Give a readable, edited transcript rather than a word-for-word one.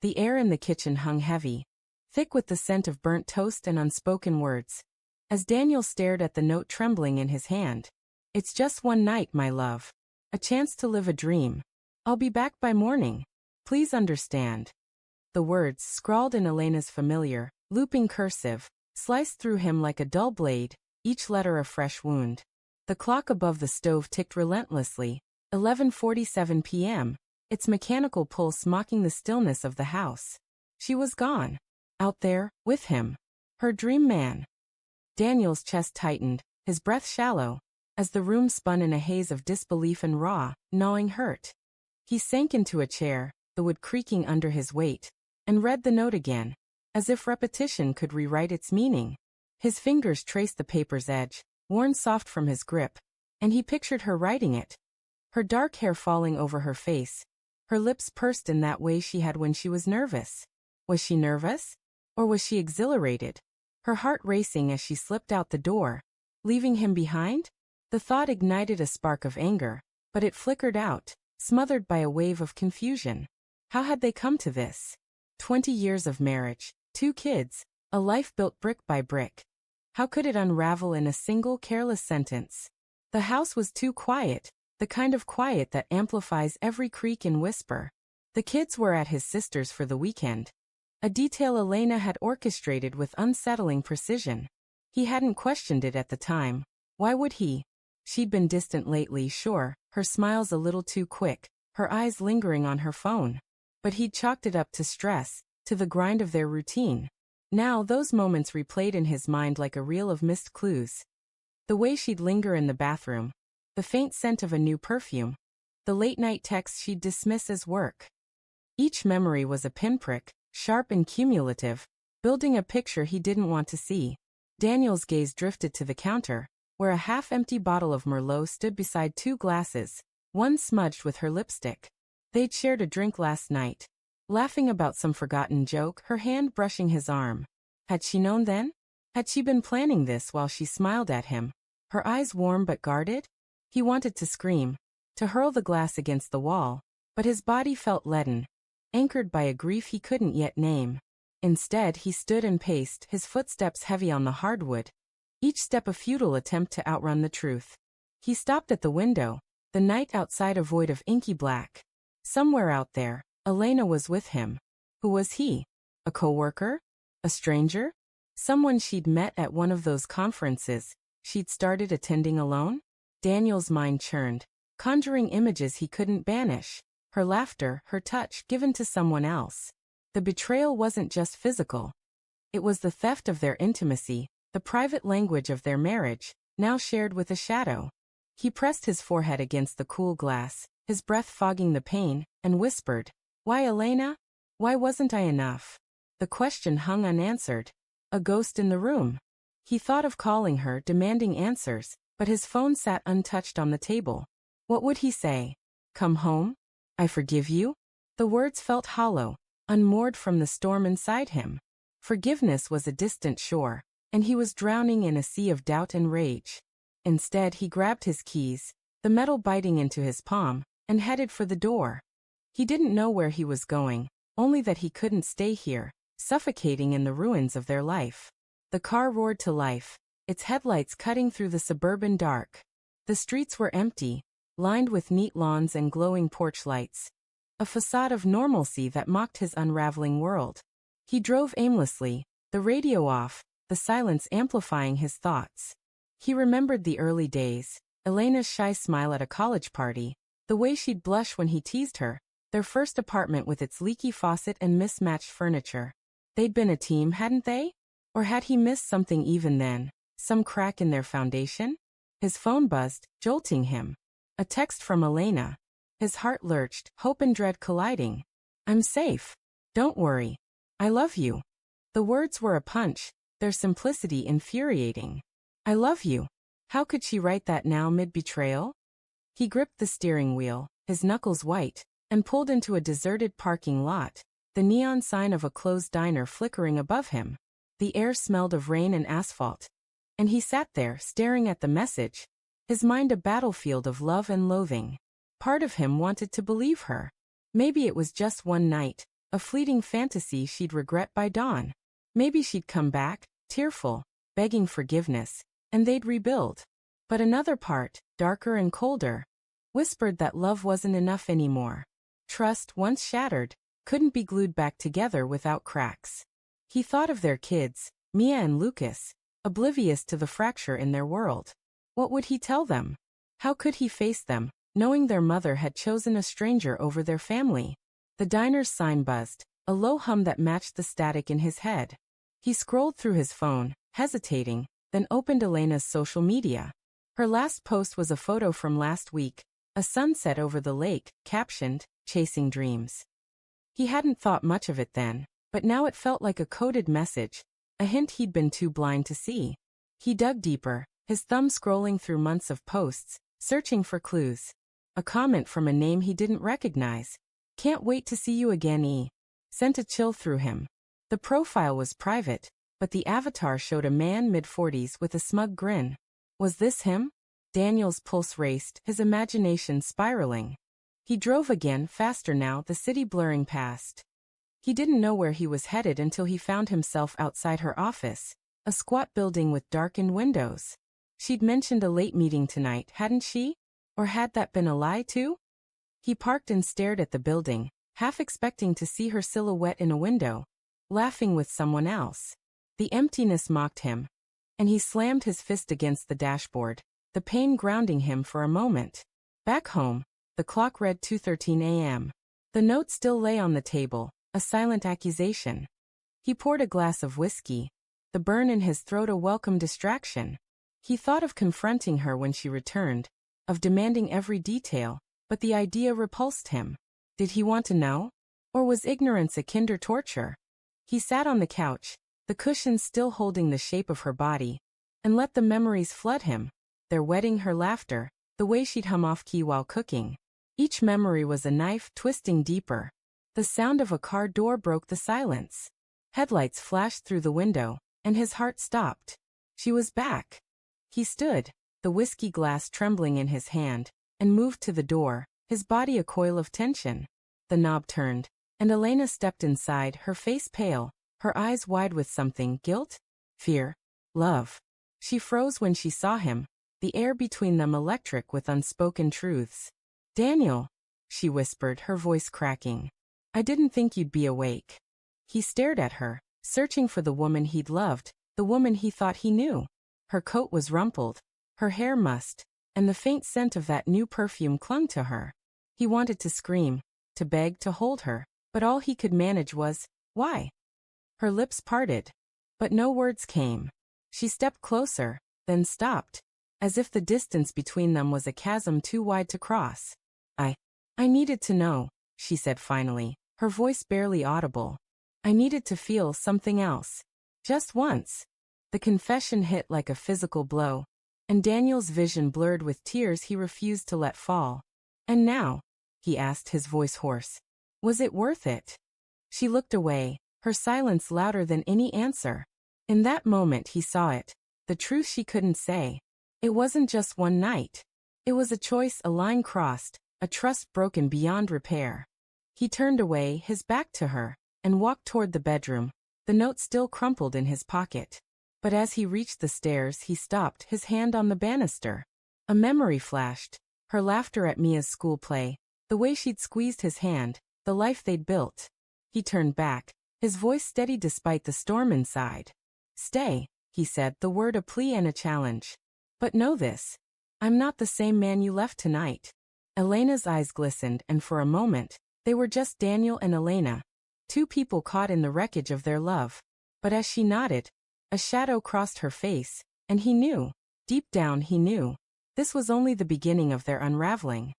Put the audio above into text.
The air in the kitchen hung heavy, thick with the scent of burnt toast and unspoken words. As Daniel stared at the note trembling in his hand. It's just one night, my love. A chance to live a dream. I'll be back by morning. Please understand. The words, scrawled in Elena's familiar, looping cursive, sliced through him like a dull blade, each letter a fresh wound. The clock above the stove ticked relentlessly, 11:47 p.m., its mechanical pulse mocking the stillness of the house. She was gone. Out there, with him. Her dream man. Daniel's chest tightened, his breath shallow, as the room spun in a haze of disbelief and raw, gnawing hurt. He sank into a chair, the wood creaking under his weight, and read the note again, as if repetition could rewrite its meaning. His fingers traced the paper's edge, worn soft from his grip, and he pictured her writing it. Her dark hair falling over her face, her lips pursed in that way she had when she was nervous. Was she nervous? Or was she exhilarated? Her heart racing as she slipped out the door, leaving him behind? The thought ignited a spark of anger, but it flickered out, smothered by a wave of confusion. How had they come to this? 20 years of marriage, 2 kids, a life built brick by brick. How could it unravel in a single careless sentence? The house was too quiet, the kind of quiet that amplifies every creak and whisper. The kids were at his sister's for the weekend. A detail Elena had orchestrated with unsettling precision. He hadn't questioned it at the time. Why would he? She'd been distant lately, sure, her smiles a little too quick, her eyes lingering on her phone. But he'd chalked it up to stress, to the grind of their routine. Now those moments replayed in his mind like a reel of missed clues. The way she'd linger in the bathroom, the faint scent of a new perfume, the late-night texts she'd dismiss as work. Each memory was a pinprick, sharp and cumulative, building a picture he didn't want to see. Daniel's gaze drifted to the counter, where a half-empty bottle of Merlot stood beside 2 glasses, one smudged with her lipstick. They'd shared a drink last night, laughing about some forgotten joke, her hand brushing his arm. Had she known then? Had she been planning this while she smiled at him, her eyes warm but guarded? He wanted to scream, to hurl the glass against the wall, but his body felt leaden, anchored by a grief he couldn't yet name. Instead, he stood and paced, his footsteps heavy on the hardwood, each step a futile attempt to outrun the truth. He stopped at the window, the night outside a void of inky black. Somewhere out there, Elena was with him. Who was he? A coworker? A stranger? Someone she'd met at one of those conferences she'd started attending alone? Daniel's mind churned, conjuring images he couldn't banish. Her laughter, her touch, given to someone else. The betrayal wasn't just physical. It was the theft of their intimacy, the private language of their marriage, now shared with a shadow. He pressed his forehead against the cool glass, his breath fogging the pain, and whispered, "Why, Elena? Why wasn't I enough?" The question hung unanswered. A ghost in the room. He thought of calling her, demanding answers, but his phone sat untouched on the table. What would he say? Come home? I forgive you? The words felt hollow, unmoored from the storm inside him. Forgiveness was a distant shore, and he was drowning in a sea of doubt and rage. Instead, he grabbed his keys, the metal biting into his palm, and headed for the door. He didn't know where he was going, only that he couldn't stay here, suffocating in the ruins of their life. The car roared to life, its headlights cutting through the suburban dark. The streets were empty, lined with neat lawns and glowing porch lights. A facade of normalcy that mocked his unraveling world. He drove aimlessly, the radio off, the silence amplifying his thoughts. He remembered the early days, Elena's shy smile at a college party, the way she'd blush when he teased her, their first apartment with its leaky faucet and mismatched furniture. They'd been a team, hadn't they? Or had he missed something even then, some crack in their foundation? His phone buzzed, jolting him. A text from Elena. His heart lurched, hope and dread colliding. I'm safe. Don't worry. I love you. The words were a punch, their simplicity infuriating. I love you. How could she write that now mid-betrayal? He gripped the steering wheel, his knuckles white, and pulled into a deserted parking lot, the neon sign of a closed diner flickering above him. The air smelled of rain and asphalt. And he sat there, staring at the message, his mind a battlefield of love and loathing. Part of him wanted to believe her. Maybe it was just one night, a fleeting fantasy she'd regret by dawn. Maybe she'd come back, tearful, begging forgiveness, and they'd rebuild. But another part, darker and colder, whispered that love wasn't enough anymore. Trust, once shattered, couldn't be glued back together without cracks. He thought of their kids, Mia and Lucas, oblivious to the fracture in their world. What would he tell them? How could he face them, knowing their mother had chosen a stranger over their family? The diner's sign buzzed, a low hum that matched the static in his head. He scrolled through his phone, hesitating, then opened Elena's social media. Her last post was a photo from last week, a sunset over the lake, captioned, "Chasing Dreams." He hadn't thought much of it then, but now it felt like a coded message, a hint he'd been too blind to see. He dug deeper, his thumb scrolling through months of posts, searching for clues. A comment from a name he didn't recognize. "Can't wait to see you again, E." Sent a chill through him. The profile was private, but the avatar showed a man mid-40s with a smug grin. Was this him? Daniel's pulse raced, his imagination spiraling. He drove again, faster now, the city blurring past. He didn't know where he was headed until he found himself outside her office, a squat building with darkened windows. She'd mentioned a late meeting tonight, hadn't she? Or had that been a lie too? He parked and stared at the building, half expecting to see her silhouette in a window, laughing with someone else. The emptiness mocked him, and he slammed his fist against the dashboard, the pain grounding him for a moment. Back home, the clock read 2:13 a.m. The note still lay on the table, a silent accusation. He poured a glass of whiskey, the burn in his throat a welcome distraction. He thought of confronting her when she returned, of demanding every detail, but the idea repulsed him. Did he want to know? Or was ignorance a kinder torture? He sat on the couch, the cushions still holding the shape of her body, and let the memories flood him. Their wedding, her laughter, the way she'd hum off-key while cooking. Each memory was a knife twisting deeper. The sound of a car door broke the silence. Headlights flashed through the window, and his heart stopped. She was back. He stood, the whiskey glass trembling in his hand, and moved to the door, his body a coil of tension. The knob turned, and Elena stepped inside, her face pale, her eyes wide with something, guilt? Fear? Love? She froze when she saw him, the air between them electric with unspoken truths. "Daniel," she whispered, her voice cracking. "I didn't think you'd be awake." He stared at her, searching for the woman he'd loved, the woman he thought he knew. Her coat was rumpled, her hair mussed, and the faint scent of that new perfume clung to her. He wanted to scream, to beg, to hold her, but all he could manage was, "Why?" Her lips parted, but no words came. She stepped closer, then stopped, as if the distance between them was a chasm too wide to cross. I needed to know," she said finally, her voice barely audible. "I needed to feel something else. Just once." The confession hit like a physical blow, and Daniel's vision blurred with tears he refused to let fall. "And now?" he asked, his voice hoarse. "Was it worth it?" She looked away, her silence louder than any answer. In that moment he saw it, the truth she couldn't say. It wasn't just one night. It was a choice, a line crossed, a trust broken beyond repair. He turned away, his back to her, and walked toward the bedroom, the note still crumpled in his pocket. But as he reached the stairs, he stopped, his hand on the banister. A memory flashed, her laughter at Mia's school play, the way she'd squeezed his hand, the life they'd built. He turned back, his voice steady despite the storm inside. "Stay," he said, the word a plea and a challenge. "But know this. I'm not the same man you left tonight." Elena's eyes glistened, and for a moment, they were just Daniel and Elena, two people caught in the wreckage of their love. But as she nodded, a shadow crossed her face, and he knew, deep down he knew, this was only the beginning of their unraveling.